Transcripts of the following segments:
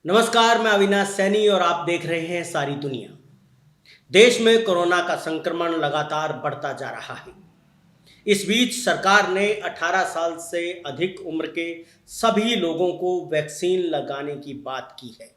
नमस्कार, मैं अविनाश सैनी और आप देख रहे हैं सारी दुनिया। देश में कोरोना का संक्रमण लगातार बढ़ता जा रहा है। इस बीच सरकार ने 18 साल से अधिक उम्र के सभी लोगों को वैक्सीन लगाने की बात की है।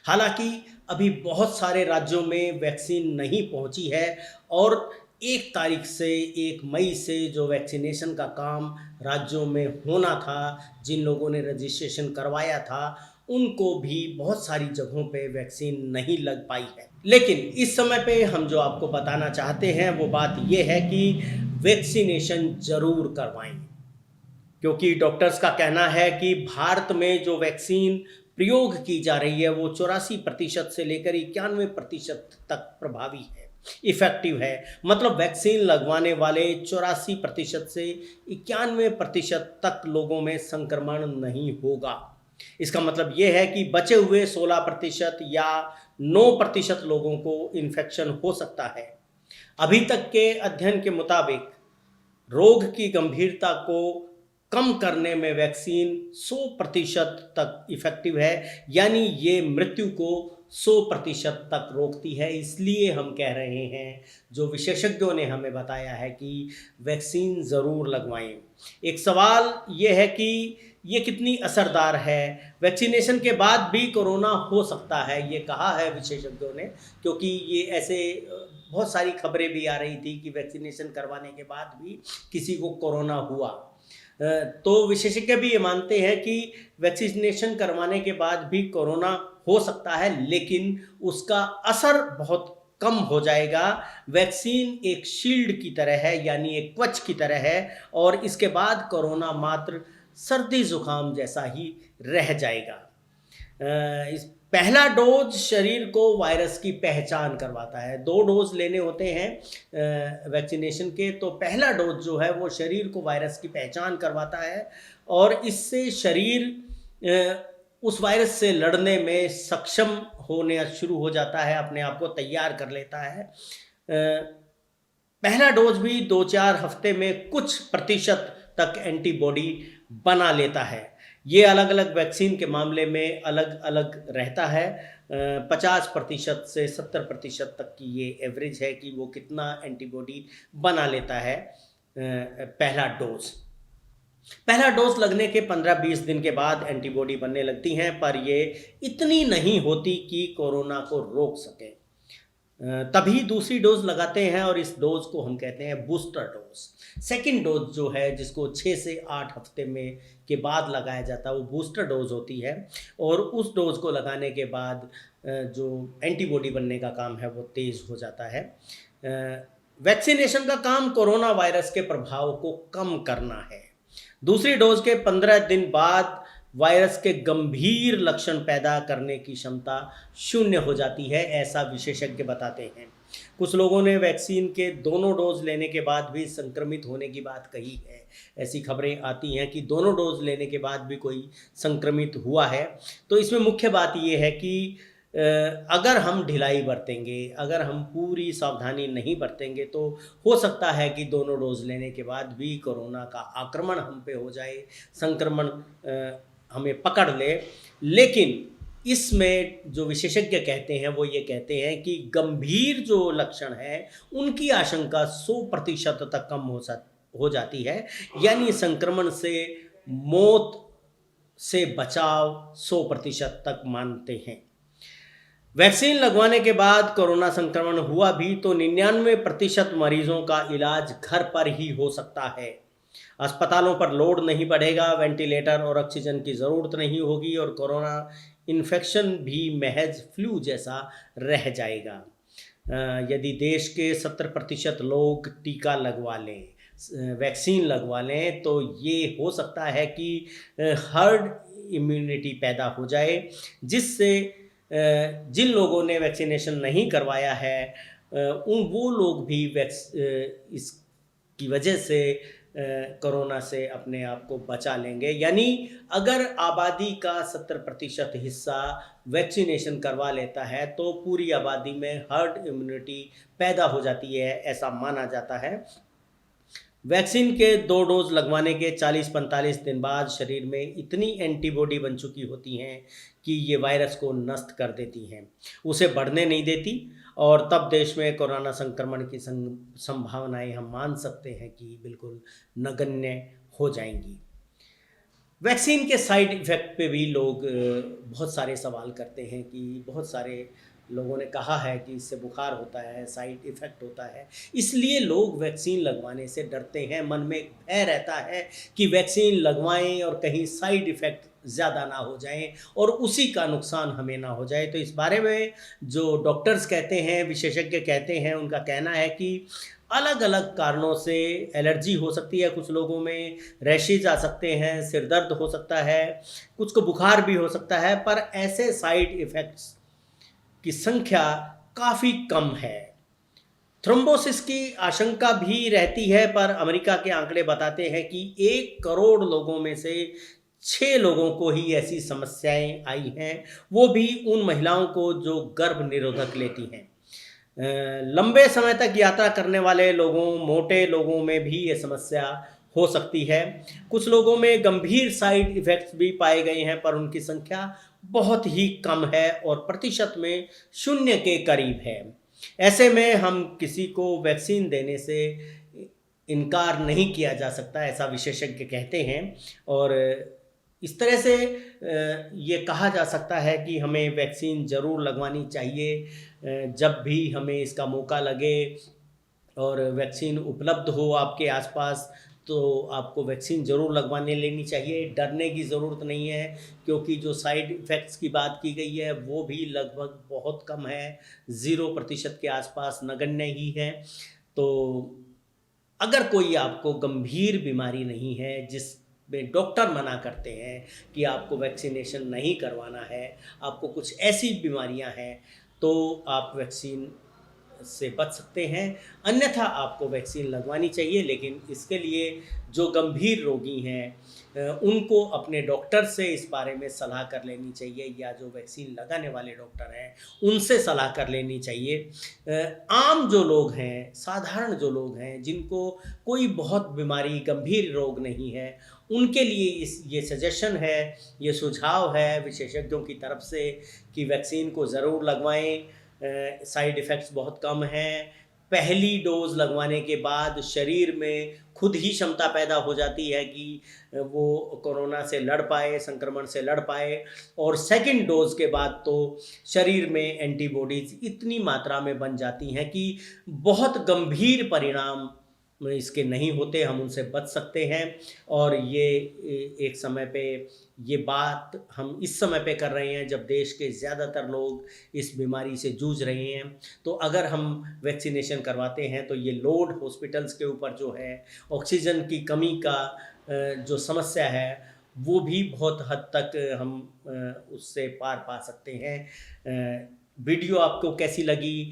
हालांकि अभी बहुत सारे राज्यों में वैक्सीन नहीं पहुंची है और 1 तारीख से 1 मई से जो वैक्सीनेशन का काम राज्यों में होना था, जिन लोगों ने रजिस्ट्रेशन करवाया था, उनको भी बहुत सारी जगहों पे वैक्सीन नहीं लग पाई है। लेकिन इस समय पे हम जो आपको बताना चाहते हैं वो बात ये है कि वैक्सीनेशन ज़रूर करवाएं, क्योंकि डॉक्टर्स का कहना है कि भारत में जो वैक्सीन प्रयोग की जा रही है वो 84% से लेकर 91% तक प्रभावी है, इफेक्टिव है। मतलब वैक्सीन लगवाने वाले 84% से 91% तक लोगों में संक्रमण नहीं होगा। इसका मतलब ये है कि बचे हुए 16% या 9% लोगों को इन्फेक्शन हो सकता है। अभी तक के अध्ययन के मुताबिक रोग की गंभीरता को कम करने में वैक्सीन 100% तक इफेक्टिव है, यानी ये मृत्यु को 100% तक रोकती है। इसलिए हम कह रहे हैं, जो विशेषज्ञों ने हमें बताया है कि वैक्सीन ज़रूर लगवाएं। एक सवाल ये है कि ये कितनी असरदार है। वैक्सीनेशन के बाद भी कोरोना हो सकता है, ये कहा है विशेषज्ञों ने, क्योंकि ये ऐसे बहुत सारी खबरें भी आ रही थी कि वैक्सीनेशन करवाने के बाद भी किसी को कोरोना हुआ। तो विशेषज्ञ भी ये मानते हैं कि वैक्सीनेशन करवाने के बाद भी कोरोना हो सकता है, लेकिन उसका असर बहुत कम हो जाएगा। वैक्सीन एक शील्ड की तरह है, यानी एक कवच की तरह है, और इसके बाद कोरोना मात्र सर्दी जुकाम जैसा ही रह जाएगा। इस पहला डोज शरीर को वायरस की पहचान करवाता है। 2 डोज लेने होते हैं वैक्सीनेशन के, तो पहला डोज जो है वो शरीर को वायरस की पहचान करवाता है और इससे शरीर उस वायरस से लड़ने में सक्षम होने शुरू हो जाता है, अपने आप को तैयार कर लेता है। पहला डोज भी 2-4 हफ्ते में कुछ प्रतिशत तक एंटीबॉडी बना लेता है। ये अलग अलग वैक्सीन के मामले में अलग अलग रहता है। 50% से 70% तक की ये एवरेज है कि वो कितना एंटीबॉडी बना लेता है पहला डोज। पहला डोज लगने के 15-20 दिन के बाद एंटीबॉडी बनने लगती हैं, पर ये इतनी नहीं होती कि कोरोना को रोक सके। तभी दूसरी डोज लगाते हैं और इस डोज को हम कहते हैं बूस्टर डोज। सेकंड डोज जो है, जिसको 6 से 8 हफ्ते में के बाद लगाया जाता है, वो बूस्टर डोज होती है और उस डोज को लगाने के बाद जो एंटीबॉडी बनने का काम है वो तेज़ हो जाता है। वैक्सीनेशन का काम कोरोना वायरस के प्रभाव को कम करना है। दूसरी डोज के 15 दिन बाद वायरस के गंभीर लक्षण पैदा करने की क्षमता शून्य हो जाती है, ऐसा विशेषज्ञ बताते हैं। कुछ लोगों ने वैक्सीन के दोनों डोज लेने के बाद भी संक्रमित होने की बात कही है। ऐसी खबरें आती हैं कि दोनों डोज लेने के बाद भी कोई संक्रमित हुआ है। तो इसमें मुख्य बात ये है कि अगर हम ढिलाई बरतेंगे, अगर हम पूरी सावधानी नहीं बरतेंगे, तो हो सकता है कि दोनों डोज लेने के बाद भी कोरोना का आक्रमण हम पे हो जाए, संक्रमण हमें पकड़ ले। लेकिन इसमें जो विशेषज्ञ कहते हैं वो ये कहते हैं कि गंभीर जो लक्षण हैं उनकी आशंका 100% तक कम हो जाती है, यानी संक्रमण से मौत से बचाव 100% तक मानते हैं। वैक्सीन लगवाने के बाद कोरोना संक्रमण हुआ भी तो 99% मरीजों का इलाज घर पर ही हो सकता है। अस्पतालों पर लोड नहीं बढ़ेगा, वेंटिलेटर और ऑक्सीजन की ज़रूरत नहीं होगी और कोरोना इन्फेक्शन भी महज फ्लू जैसा रह जाएगा। यदि देश के 70% लोग टीका लगवा लें, वैक्सीन लगवा लें, तो ये हो सकता है कि हर्ड इम्यूनिटी पैदा हो जाए, जिससे जिन लोगों ने वैक्सीनेशन नहीं करवाया है वो लोग भी इसकी वजह से कोरोना से अपने आप को बचा लेंगे। यानी अगर आबादी का 70% हिस्सा वैक्सीनेशन करवा लेता है तो पूरी आबादी में हर्ड इम्यूनिटी पैदा हो जाती है, ऐसा माना जाता है। वैक्सीन के 2 डोज़ लगवाने के 40-45 दिन बाद शरीर में इतनी एंटीबॉडी बन चुकी होती हैं कि ये वायरस को नष्ट कर देती हैं, उसे बढ़ने नहीं देती और तब देश में कोरोना संक्रमण की संभावनाएँ हम मान सकते हैं कि बिल्कुल नगण्य हो जाएँगी। वैक्सीन के साइड इफ़ेक्ट पे भी लोग बहुत सारे सवाल करते हैं कि बहुत सारे लोगों ने कहा है कि इससे बुखार होता है, साइड इफ़ेक्ट होता है, इसलिए लोग वैक्सीन लगवाने से डरते हैं। मन में एक भय रहता है कि वैक्सीन लगवाएँ और कहीं साइड इफ़ेक्ट ज़्यादा ना हो जाएँ और उसी का नुकसान हमें ना हो जाए। तो इस बारे में जो डॉक्टर्स कहते हैं, विशेषज्ञ कहते हैं, उनका कहना है कि अलग-अलग कारणों से एलर्जी हो सकती है, कुछ लोगों में रैशेज़ आ सकते हैं, सिर दर्द हो सकता है, कुछ को बुखार भी हो सकता है, पर ऐसे साइड इफ़ेक्ट्स की संख्या काफ़ी कम है। थ्रोम्बोसिस की आशंका भी रहती है, पर अमेरिका के आंकड़े बताते हैं कि 1 करोड़ लोगों में से 6 लोगों को ही ऐसी समस्याएँ आई हैं, वो भी उन महिलाओं को जो गर्भ निरोधक लेती हैं। लंबे समय तक यात्रा करने वाले लोगों, मोटे लोगों में भी ये समस्या हो सकती है। कुछ लोगों में गंभीर साइड इफ़ेक्ट्स भी पाए गए हैं, पर उनकी संख्या बहुत ही कम है और प्रतिशत में 0 के करीब है। ऐसे में हम किसी को वैक्सीन देने से इनकार नहीं किया जा सकता, ऐसा विशेषज्ञ कहते हैं और इस तरह से ये कहा जा सकता है कि हमें वैक्सीन ज़रूर लगवानी चाहिए जब भी हमें इसका मौका लगे और वैक्सीन उपलब्ध हो आपके आसपास तो आपको वैक्सीन ज़रूर लगवाने लेनी चाहिए। डरने की ज़रूरत नहीं है क्योंकि जो साइड इफ़ेक्ट्स की बात की गई है वो भी लगभग बहुत कम है, 0% के आसपास नगण्य ही है। तो अगर कोई आपको गंभीर बीमारी नहीं है जिसमें डॉक्टर मना करते हैं कि आपको वैक्सीनेशन नहीं करवाना है, आपको कुछ ऐसी बीमारियां हैं, तो आप वैक्सीन से बच सकते हैं। अन्यथा आपको वैक्सीन लगवानी चाहिए, लेकिन इसके लिए जो गंभीर रोगी हैं उनको अपने डॉक्टर से इस बारे में सलाह कर लेनी चाहिए या जो वैक्सीन लगाने वाले डॉक्टर हैं उनसे सलाह कर लेनी चाहिए। आम जो लोग हैं, साधारण जो लोग हैं जिनको कोई बहुत बीमारी, गंभीर रोग नहीं है, उनके लिए ये सजेशन है, ये सुझाव है विशेषज्ञों की तरफ से कि वैक्सीन को ज़रूर लगवाएं। साइड इफ़ेक्ट्स बहुत कम हैं। पहली डोज़ लगवाने के बाद शरीर में खुद ही क्षमता पैदा हो जाती है कि वो कोरोना से लड़ पाए, संक्रमण से लड़ पाए और सेकंड डोज़ के बाद तो शरीर में एंटीबॉडीज़ इतनी मात्रा में बन जाती हैं कि बहुत गंभीर परिणाम इसके नहीं होते, हम उनसे बच सकते हैं और ये एक समय पे ये बात हम इस समय पे कर रहे हैं जब देश के ज़्यादातर लोग इस बीमारी से जूझ रहे हैं। तो अगर हम वैक्सीनेशन करवाते हैं तो ये लोड हॉस्पिटल्स के ऊपर जो है, ऑक्सीजन की कमी का जो समस्या है वो भी बहुत हद तक हम उससे पार पा सकते हैं। वीडियो आपको कैसी लगी?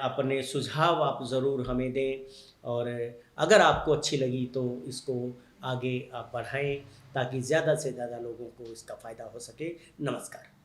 अपने सुझाव आप ज़रूर हमें दें और अगर आपको अच्छी लगी तो इसको आगे आप बढ़ाएँ ताकि ज़्यादा से ज़्यादा लोगों को इसका फ़ायदा हो सके। नमस्कार।